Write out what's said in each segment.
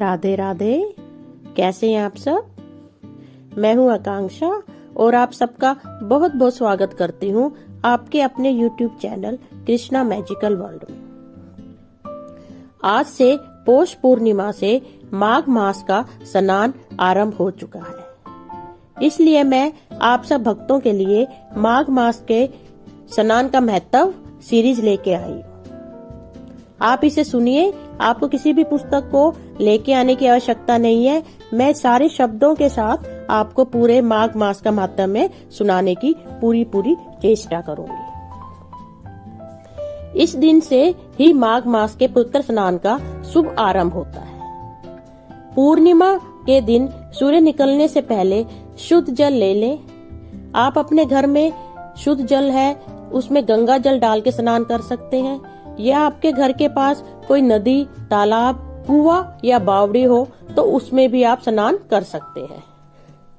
राधे राधे। कैसे हैं आप सब? मैं हूं आकांक्षा और आप सबका बहुत बहुत स्वागत करती हूं आपके अपने YouTube channel Krishna magical world में। आज से पौष पूर्णिमा से माघ मास का स्नान आरंभ हो चुका है, इसलिए मैं आप सब भक्तों के लिए माघ मास के स्नान का महत्व सीरीज लेके आई हूँ। आप इसे सुनिए, आपको किसी भी पुस्तक को लेके आने की आवश्यकता नहीं है। मैं सारे शब्दों के साथ आपको पूरे माघ मास का महत्व सुनाने की पूरी चेष्टा करूंगी। इस दिन से ही माघ मास के पवित्र स्नान का शुभ आरंभ होता है। पूर्णिमा के दिन सूर्य निकलने से पहले शुद्ध जल ले लें। आप अपने घर में शुद्ध जल है, उसमें गंगा जल डाल के स्नान कर सकते हैं, या आपके घर के पास कोई नदी, तालाब, कुआं या बावड़ी हो तो उसमें भी आप स्नान कर सकते हैं।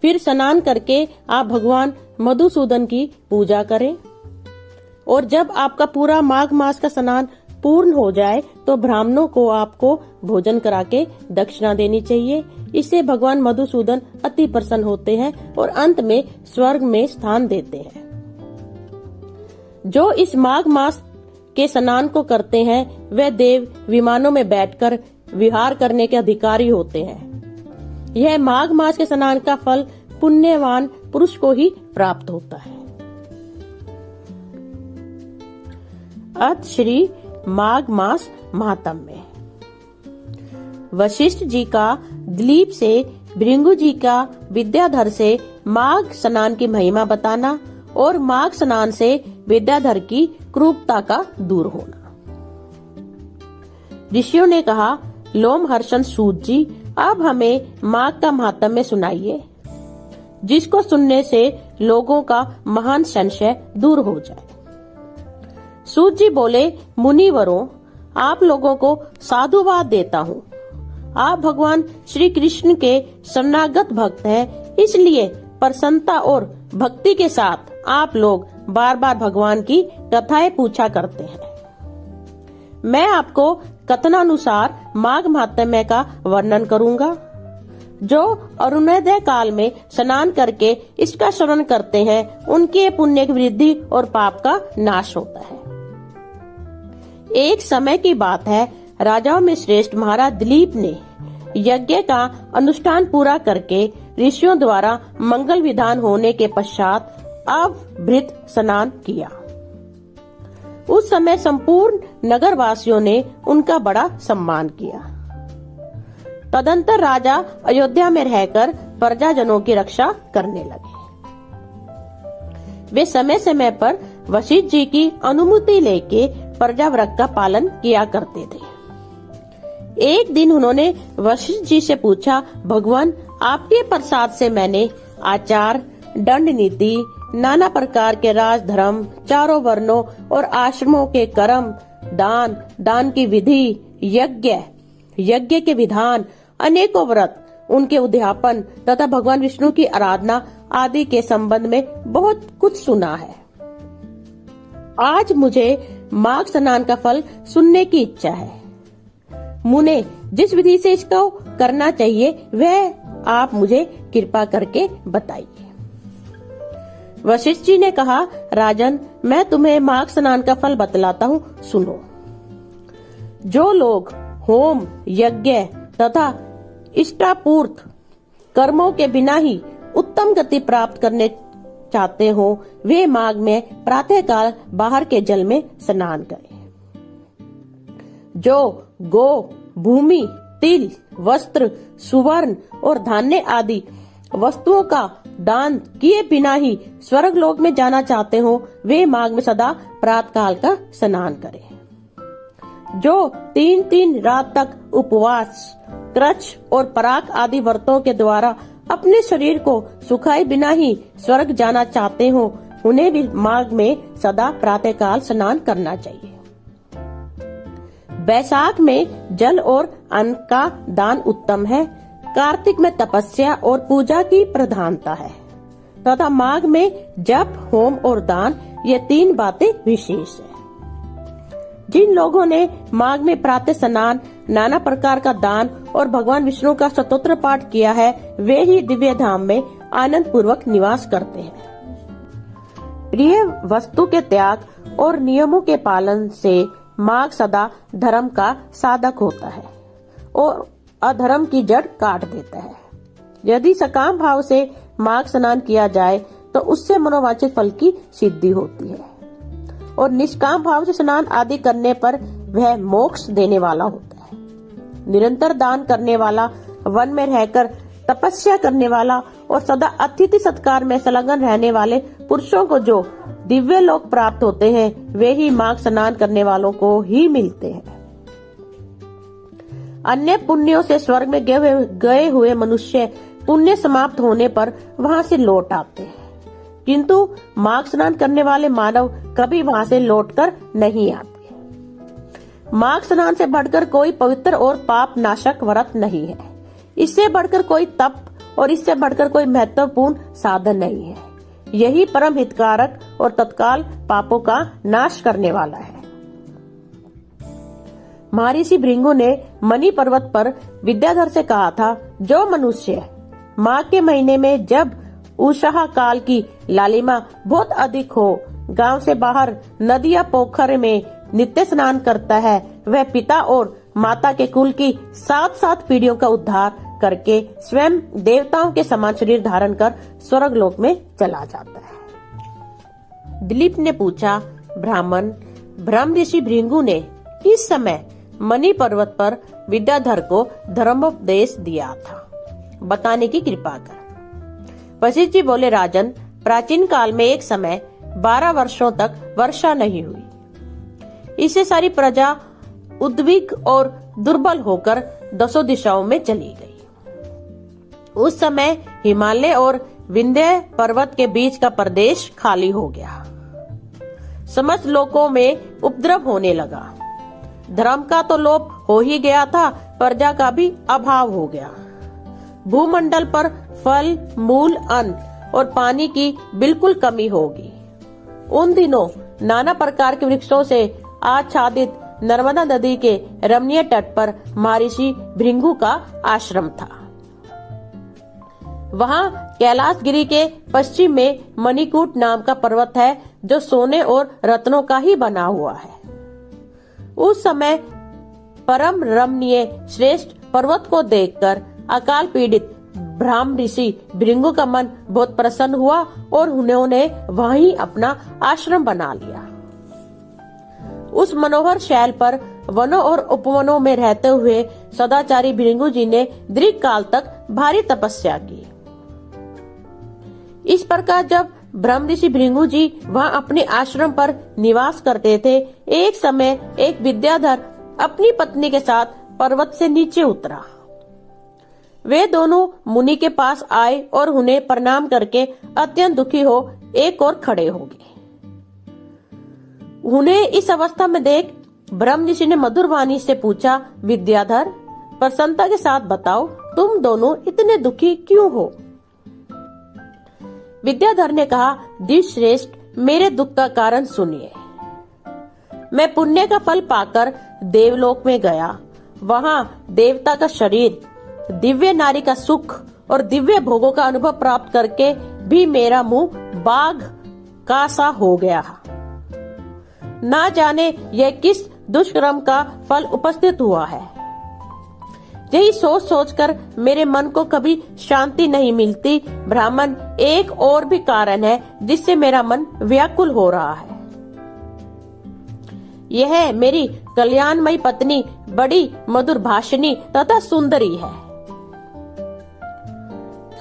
फिर स्नान करके आप भगवान मधुसूदन की पूजा करें और जब आपका पूरा माघ मास का स्नान पूर्ण हो जाए तो ब्राह्मणों को आपको भोजन करा के दक्षिणा देनी चाहिए। इससे भगवान मधुसूदन अति प्रसन्न होते हैं और अंत में स्वर्ग में स्थान देते हैं। जो इस माघ मास के स्नान को करते हैं वे देव विमानों में बैठकर विहार करने के अधिकारी होते हैं। यह माघ मास के स्नान का फल पुण्यवान पुरुष को ही प्राप्त होता है। अथ श्री माघ मास महात्म्य। वशिष्ठ जी का दिलीप से, भृगु जी का विद्याधर से माघ स्नान की महिमा बताना और माघ स्नान से विद्याधर की क्रूरता का दूर होना। ऋषियों ने कहा, लोमहर्षण सूत जी, अब हमें माघ का महात्म्य सुनाइए, जिसको सुनने से लोगों का महान संशय दूर हो जाए। सूत जी बोले, मुनिवरों, आप लोगों को साधुवाद देता हूँ। आप भगवान श्री कृष्ण के शरणागत भक्त हैं, इसलिए प्रसन्नता और भक्ति के साथ आप लोग बार बार भगवान की कथाएं पूछा करते हैं। मैं आपको कथनानुसार माघ महात्म्य का वर्णन करूंगा। जो अरुणोदय काल में स्नान करके इसका श्रवण करते हैं, उनके पुण्य की वृद्धि और पाप का नाश होता है। एक समय की बात है, राजाओं में श्रेष्ठ महाराज दिलीप ने यज्ञ का अनुष्ठान पूरा करके ऋषियों द्वारा मंगल विधान होने के पश्चात अवभृत स्नान किया। उस समय संपूर्ण नगरवासियों ने उनका बड़ा सम्मान किया। तदंतर राजा अयोध्या में रहकर प्रजाजनों की रक्षा करने लगे। वे समय समय पर वशिष्ठ जी की अनुमति लेके प्रजाव्रत का पालन किया करते थे। एक दिन उन्होंने वशिष्ठ जी से पूछा, भगवान, आपके प्रसाद से मैंने आचार, दंड नीति, नाना प्रकार के राज धर्म, चारों वर्णों और आश्रमों के कर्म, दान की विधि, यज्ञ के विधान, अनेकों व्रत, उनके उद्यापन तथा भगवान विष्णु की आराधना आदि के संबंध में बहुत कुछ सुना है। आज मुझे माघ स्नान का फल सुनने की इच्छा है। मुने, जिस विधि से इसको करना चाहिए वह आप मुझे कृपा करके बताइए। वशिष्ठ जी ने कहा, राजन, मैं तुम्हें माघ स्नान का फल बतलाता हूँ, सुनो। जो लोग होम, यज्ञ तथा इष्टापूर्त कर्मों के बिना ही उत्तम गति प्राप्त करने चाहते हो, वे माघ में प्रातःकाल बाहर के जल में स्नान करें। जो गो, भूमि, तिल, वस्त्र, सुवर्ण और धान्य आदि वस्तुओं का दान किए बिना ही स्वर्ग लोक में जाना चाहते हो, वे माघ में सदा प्रातःकाल का स्नान करें। जो 3 रात तक उपवास, कृच्छ और पराग आदि व्रतों के द्वारा अपने शरीर को सुखाए बिना ही स्वर्ग जाना चाहते हो, उन्हें भी माघ में सदा प्रातःकाल स्नान करना चाहिए। वैशाख में जल और अन्न का दान उत्तम है। कार्तिक में तपस्या और पूजा की प्रधानता है तथा माघ में जप, होम और दान, ये 3 बातें विशेष है। जिन लोगों ने माघ में प्रातः स्नान, नाना प्रकार का दान और भगवान विष्णु का स्तोत्र पाठ किया है, वे ही दिव्य धाम में आनंद पूर्वक निवास करते हैं। प्रिय वस्तु के त्याग और नियमों के पालन से माघ सदा धर्म का साधक होता है और अधर्म की जड़ काट देता है। यदि सकाम भाव से माघ स्नान किया जाए तो उससे मनोवांछित फल की सिद्धि होती है और निष्काम भाव से स्नान आदि करने पर वह मोक्ष देने वाला होता है। निरंतर दान करने वाला, वन में रहकर तपस्या करने वाला और सदा अतिथि सत्कार में संलग्न रहने वाले पुरुषों को जो दिव्य लोक प्राप्त होते हैं, वे ही माघ स्नान करने वालों को ही मिलते हैं। अन्य पुण्यों से स्वर्ग में गए हुए मनुष्य पुण्य समाप्त होने पर वहां से लौट आते हैं, किंतु माघ स्नान करने वाले मानव कभी वहां से लौटकर नहीं आते। माघ स्नान से बढ़कर कोई पवित्र और पाप नाशक व्रत नहीं है। इससे बढ़कर कोई तप और इससे बढ़कर कोई महत्वपूर्ण साधन नहीं है। यही परम हितकारक और तत्काल पापों का नाश करने वाला है। महर्षि भृगु ने मणि पर्वत पर विद्याधर से कहा था, जो मनुष्य माघ के महीने में जब उषा काल की लालिमा बहुत अधिक हो, गांव से बाहर नदी या पोखर में नित्य स्नान करता है, वह पिता और माता के कुल की 7 पीढ़ियों का उद्धार करके स्वयं देवताओं के समान शरीर धारण कर स्वर्ग लोक में चला जाता है। दिलीप ने पूछा, ब्राह्मण, ब्रह्म ऋषि भृगु ने किस समय मणि पर्वत पर विद्याधर को धर्मोपदेश दिया था, बताने की कृपा कर। वशिष्ठ जी बोले, राजन, प्राचीन काल में एक समय 12 वर्षों तक वर्षा नहीं हुई। इससे सारी प्रजा उद्विग्न और दुर्बल होकर 10 दिशाओं में चली गई। उस समय हिमालय और विंध्य पर्वत के बीच का प्रदेश खाली हो गया। समस्त लोकों में उपद्रव होने लगा। धर्म का तो लोप हो ही गया था, प्रजा का भी अभाव हो गया। भूमंडल पर फल, मूल, अन्न और पानी की बिल्कुल कमी होगी। उन दिनों नाना प्रकार के वृक्षों से आच्छादित नर्मदा नदी के रमणीय तट पर महर्षि भृगु का आश्रम था। वहाँ कैलाश गिरी के पश्चिम में मणिकूट नाम का पर्वत है, जो सोने और रत्नों का ही बना हुआ है। उस समय परम रमणीय श्रेष्ठ पर्वत को देखकर अकाल पीड़ित ब्रह्म ऋषि भृगु का मन बहुत प्रसन्न हुआ और उन्होंने वहीं अपना आश्रम बना लिया। उस मनोहर शैल पर वनों और उपवनों में रहते हुए सदाचारी भृगु जी ने दीर्घ काल तक भारी तपस्या की। इस प्रकार जब ब्रह्म ऋषि भृगु जी वहाँ अपने आश्रम पर निवास करते थे, एक समय एक विद्याधर अपनी पत्नी के साथ पर्वत से नीचे उतरा। वे दोनों मुनि के पास आए और उन्हें प्रणाम करके अत्यंत दुखी हो एक और खड़े हो गए। उन्हें इस अवस्था में देख ब्रह्म ऋषि ने मधुर वाणी से पूछा, विद्याधर, प्रसन्नता के साथ बताओ, तुम दोनों इतने दुखी क्यों हो? विद्याधर ने कहा, दिव्यश्रेष्ठ, मेरे दुख का कारण सुनिए। मैं पुण्य का फल पाकर देवलोक में गया। वहाँ देवता का शरीर, दिव्य नारी का सुख और दिव्य भोगों का अनुभव प्राप्त करके भी मेरा मुंह बाघ का सा हो गया। ना जाने यह किस दुष्कर्म का फल उपस्थित हुआ है। यही सोच सोचकर मेरे मन को कभी शांति नहीं मिलती। ब्राह्मण, एक और भी कारण है जिससे मेरा मन व्याकुल हो रहा है। यह मेरी कल्याणमयी पत्नी बड़ी मधुर भाषिणी तथा सुंदरी है।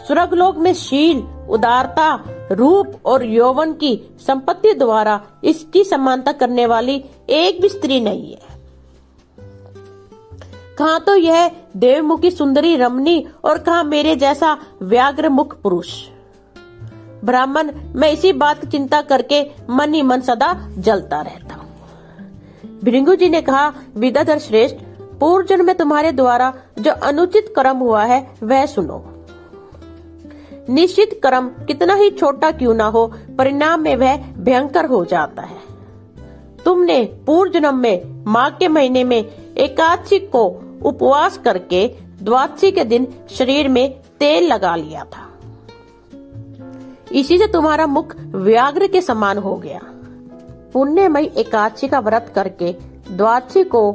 स्वर्गलोक में शील, उदारता, रूप और यौवन की संपत्ति द्वारा इसकी समानता करने वाली एक भी स्त्री नहीं है। कहाँ तो यह देवमुखी सुंदरी रमणी और कहाँ मेरे जैसा व्याघ्र मुख पुरुष। ब्राह्मण, मैं इसी बात की चिंता करके मन ही मन सदा जलता रहता हूँ। भृगु जी ने कहा, विद्याधर श्रेष्ठ, पूर्व जन्म में तुम्हारे द्वारा जो अनुचित कर्म हुआ है वह सुनो। निश्चित कर्म कितना ही छोटा क्यों ना हो, परिणाम में वह भयंकर हो जाता है। तुमने पूर्व जन्म में माघ के महीने में एकादशी को उपवास करके द्वादशी के दिन शरीर में तेल लगा लिया था। इसी से तुम्हारा मुख व्याघ्र के समान हो गया। पुण्यमयी एकादशी का व्रत करके द्वादशी को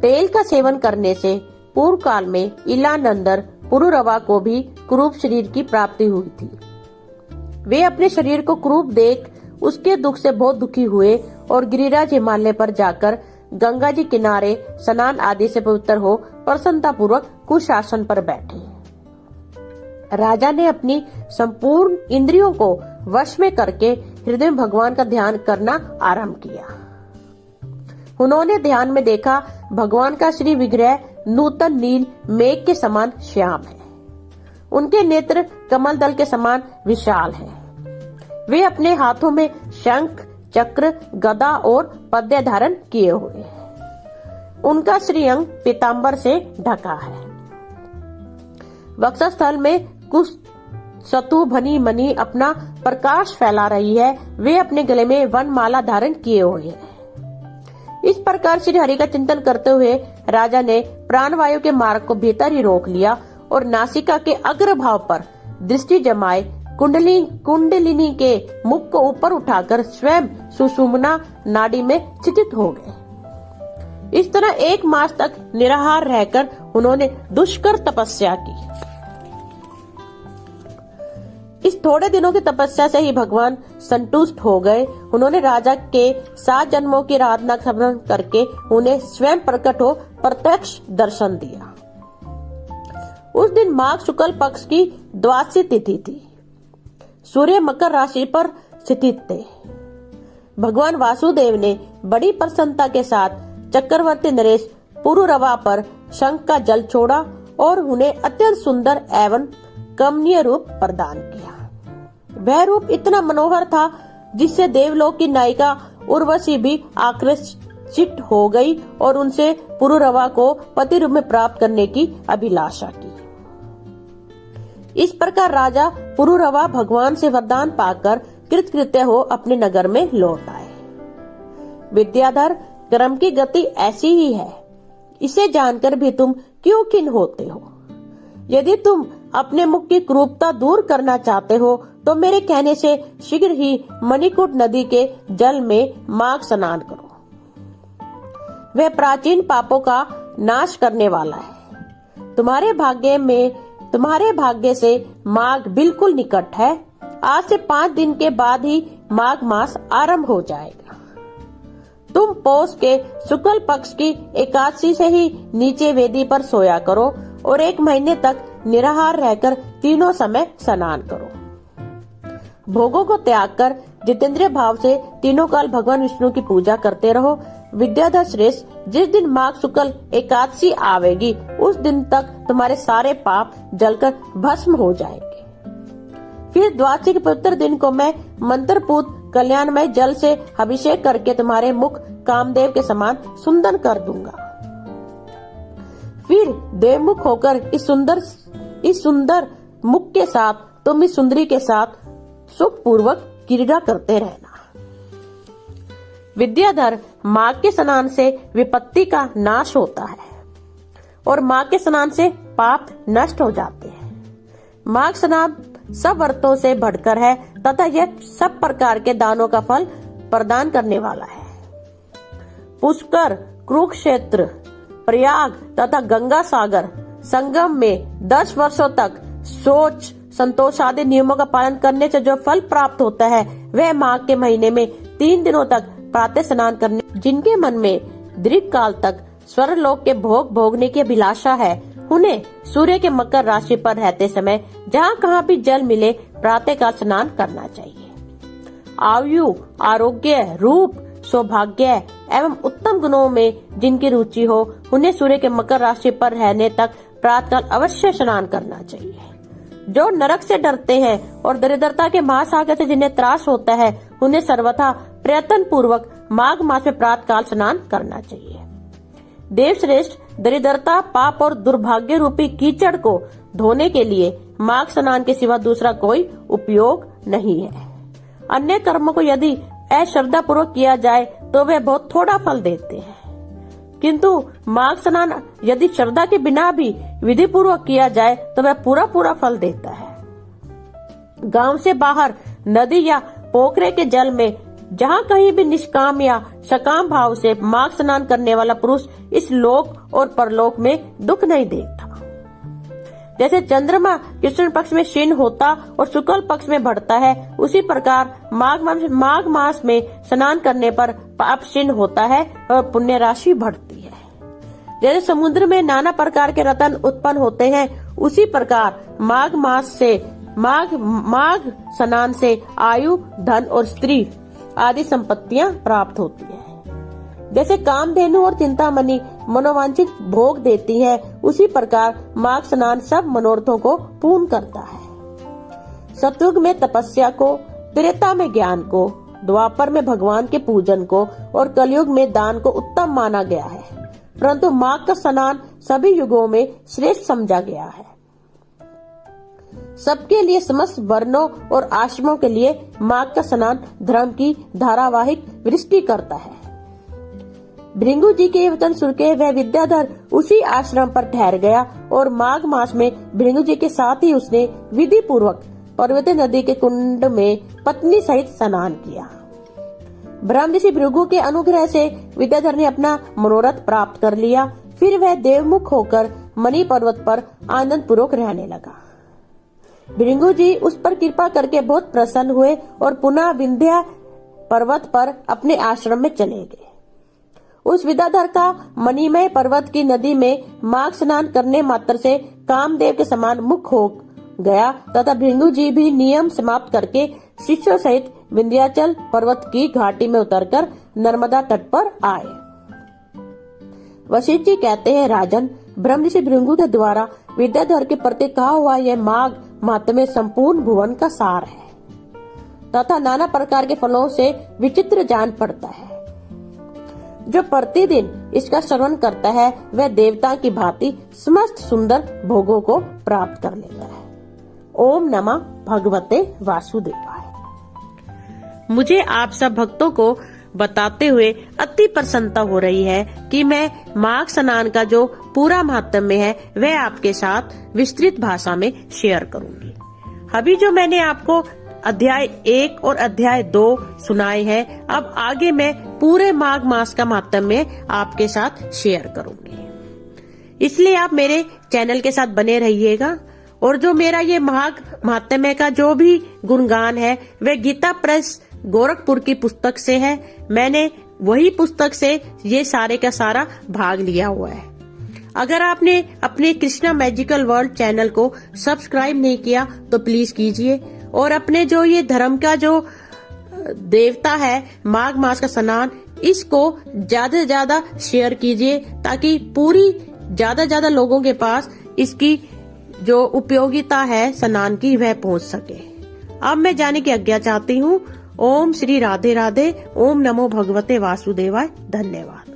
तेल का सेवन करने से पूर्व काल में इलानंदर पुरुरवा को भी कुरूप शरीर की प्राप्ति हुई थी। वे अपने शरीर को कुरूप देख उसके दुख से बहुत दुखी हुए और गिरिराज हिमालय पर जाकर गंगा जी किनारे स्नान आदि से पवित्र हो प्रसन्नता पूर्वक कुश आसन पर बैठे। राजा ने अपनी संपूर्ण इंद्रियों को वश में करके हृदय में भगवान का ध्यान करना आरंभ किया। उन्होंने ध्यान में देखा भगवान का श्री विग्रह नूतन नील मेघ के समान श्याम है। उनके नेत्र कमल दल के समान विशाल है। वे अपने हाथों में शंख, चक्र, गदा और पद्य धारण किए हुए हैं। उनका श्रीअंग पीतांबर से ढका है। वक्षस्थल में कुछ सतु भनी मणि अपना प्रकाश फैला रही है। वे अपने गले में वनमाला धारण किए हुए हैं। इस प्रकार श्री हरि का चिंतन करते हुए राजा ने प्राणवायु के मार्ग को भीतर ही रोक लिया और नासिका के अग्रभाग पर दृष्टि जमाए कुंडलिनी के मुख को ऊपर उठाकर स्वयं सुषुम्ना नाड़ी में स्थित हो गए। इस तरह 1 मास तक निराहार रहकर उन्होंने दुष्कर तपस्या की। इस थोड़े दिनों की तपस्या से ही भगवान संतुष्ट हो गए। उन्होंने राजा के 7 जन्मों की आराधना स्मरण करके उन्हें स्वयं प्रकट हो प्रत्यक्ष दर्शन दिया। उस दिन माघ शुक्ल पक्ष की द्वादशी तिथि थी। सूर्य मकर राशि पर स्थित थे। भगवान वासुदेव ने बड़ी प्रसन्नता के साथ चक्रवर्ती नरेश पुरुरवा पर शंख का जल छोड़ा और उन्हें अत्यंत सुंदर एवं कमनीय रूप प्रदान किया। वह रूप इतना मनोहर था जिससे देवलोक की नायिका उर्वशी भी आकर्षित हो गई और उनसे पुरुरवा को पति रूप में प्राप्त करने की अभिलाषा की। इस प्रकार राजा पुरुरवा भगवान से वरदान पाकर कृतकृत्य हो अपने नगर में लौट आए। विद्याधर, कर्म की गति ऐसी ही है। इसे जानकर भी तुम क्यों खिन्न होते हो? यदि तुम अपने मुख की क्रूरता दूर करना चाहते हो तो मेरे कहने से शीघ्र ही मणिकूट नदी के जल में माघ स्नान करो। वह प्राचीन पापों का नाश करने वाला है। तुम्हारे भाग्य से माघ बिल्कुल निकट है। आज से 5 दिन के बाद ही माघ मास आरंभ हो जाएगा। तुम पौष के शुक्ल पक्ष की एकादशी से ही नीचे वेदी पर सोया करो और 1 महीने तक निराहार रहकर तीनों समय स्नान करो। भोगों को त्याग कर जितेंद्रिय भाव से तीनों काल भगवान विष्णु की पूजा करते रहो। विद्याधर श्रेष्ठ, जिस दिन माघ शुक्ल एकादशी आवेगी उस दिन तक तुम्हारे सारे पाप जलकर भस्म हो जाएंगे। फिर द्वादशी के पवित्र दिन को मैं मंत्रपूत कल्याणमय जल से अभिषेक करके तुम्हारे मुख कामदेव के समान सुंदर कर दूंगा। फिर देवमुख होकर इस सुंदर मुख के साथ तुम इस सुंदरी के साथ सुख पूर्वक क्रीड़ा करते रहना। विद्याधर, माघ के स्नान से विपत्ति का नाश होता है और माघ के स्नान से पाप नष्ट हो जाते हैं। माघ स्नान सब व्रतों से बढ़कर है तथा यह सब प्रकार के दानों का फल प्रदान करने वाला है। पुष्कर, कुरुक्षेत्र, प्रयाग तथा गंगा सागर संगम में 10 वर्षों तक शौच, संतोष आदि नियमों का पालन करने से जो फल प्राप्त होता है वह माघ के महीने में 3 दिनों तक प्रातः स्नान करने, जिनके मन में दीर्घ काल तक स्वर्गलोक के भोग भोगने की अभिलाषा है, उन्हें सूर्य के मकर राशि पर रहते समय जहाँ कहाँ भी जल मिले प्रातः काल स्नान करना चाहिए। आयु, आरोग्य, रूप, सौभाग्य एवं उत्तम गुणों में जिनकी रुचि हो उन्हें सूर्य के मकर राशि पर रहने तक प्रातःकाल अवश्य स्नान करना चाहिए। जो नरक से डरते हैं और दरिद्रता के महासागर से जिन्हें त्रास होता है उन्हें सर्वथा प्रयत्न पूर्वक माघ मास में प्रातःकाल स्नान करना चाहिए। देवश्रेष्ठ, दरिद्रता, पाप और दुर्भाग्य रूपी कीचड़ को धोने के लिए माघ स्नान के सिवा दूसरा कोई उपयोग नहीं है। अन्य कर्मों को यदि अश्रद्धा पूर्वक किया जाए तो वे बहुत थोड़ा फल देते हैं, किंतु माघ स्नान यदि श्रद्धा के बिना भी विधि पूर्वक किया जाए तो वह पूरा फल देता है। गांव से बाहर नदी या पोखरे के जल में जहाँ कहीं भी निष्काम या सकाम भाव से माघ स्नान करने वाला पुरुष इस लोक और परलोक में दुख नहीं देखता। जैसे चंद्रमा कृष्ण पक्ष में क्षीण होता और शुक्ल पक्ष में बढ़ता है, उसी प्रकार माघ मास में स्नान करने पर पाप क्षीण होता है और पुण्य राशि बढ़ती है। जैसे समुद्र में नाना प्रकार के रत्न उत्पन्न होते हैं, उसी प्रकार माघ स्नान से आयु, धन और स्त्री आदि संपत्तियां प्राप्त होती है। जैसे कामधेनु और चिंतामणि मनोवांछित भोग देती है, उसी प्रकार माघ स्नान सब मनोरथों को पूर्ण करता है। सतयुग में तपस्या को, त्रेता में ज्ञान को, द्वापर में भगवान के पूजन को और कलयुग में दान को उत्तम माना गया है, परंतु माघ का स्नान सभी युगों में श्रेष्ठ समझा गया है। सबके लिए, समस्त वर्णों और आश्रमों के लिए माघ का स्नान धर्म की धारावाहिक वृष्टि करता है। भृगु जी के वचन सुनकर वह विद्याधर उसी आश्रम पर ठहर गया और माघ मास में भृगु जी के साथ ही उसने विधि पूर्वक पार्वती नदी के कुंड में पत्नी सहित स्नान किया। ब्रह्म ऋषि भृगु के अनुग्रह से विद्याधर ने अपना मनोरथ प्राप्त कर लिया। फिर वह देवमुख होकर मणि पर्वत पर आनंद पूर्वक रहने लगा। भृगु जी उस पर कृपा करके बहुत प्रसन्न हुए और पुनः विंध्या पर्वत पर अपने आश्रम में चले गए। उस विद्याधर का मणिमय पर्वत की नदी में माघ स्नान करने मात्र से कामदेव के समान मुख हो गया तथा भृगु जी भी नियम समाप्त करके शिष्यों सहित विंध्याचल पर्वत की घाटी में उतरकर नर्मदा तट पर आए। वशिष्ठ जी कहते हैं, राजन, ब्रह्म ऋषि भृगु के द्वारा विद्याधर के प्रति कहा हुआ यह माघ महात्म्य संपूर्ण भुवन का सार है तथा नाना प्रकार के फलों से विचित्र जान पड़ता है। जो प्रतिदिन इसका श्रवण करता है वह देवता की भांति समस्त सुंदर भोगों को प्राप्त कर लेता है। ओम नमः भगवते वासुदेवाय। मुझे आप सब भक्तों को बताते हुए अति प्रसन्नता हो रही है कि मैं माघ स्नान का जो पूरा महात्म्य है वह आपके साथ विस्तृत भाषा में शेयर करूंगी। अभी जो मैंने आपको अध्याय 1 और अध्याय 2 सुनाए हैं, अब आगे मैं पूरे माघ मास का महात्म्य आपके साथ शेयर करूंगी। इसलिए आप मेरे चैनल के साथ बने रहिएगा। और जो मेरा ये माघ महात्म्य का जो भी गुणगान है वह गीता प्रेस गोरखपुर की पुस्तक से है। मैंने वही पुस्तक से ये सारे का सारा भाग लिया हुआ है। अगर आपने अपने कृष्णा मैजिकल वर्ल्ड चैनल को सब्सक्राइब नहीं किया तो प्लीज कीजिए और अपने जो ये धर्म का जो देवता है माघ मास का स्नान, इसको ज्यादा से ज्यादा शेयर कीजिए ताकि पूरी ज्यादा लोगों के पास इसकी जो उपयोगिता है स्नान की वह पहुंच सके। अब मैं जाने की आज्ञा चाहती हूँ। ओम श्री राधे राधे। ओम नमो भगवते वासुदेवाय। धन्यवाद।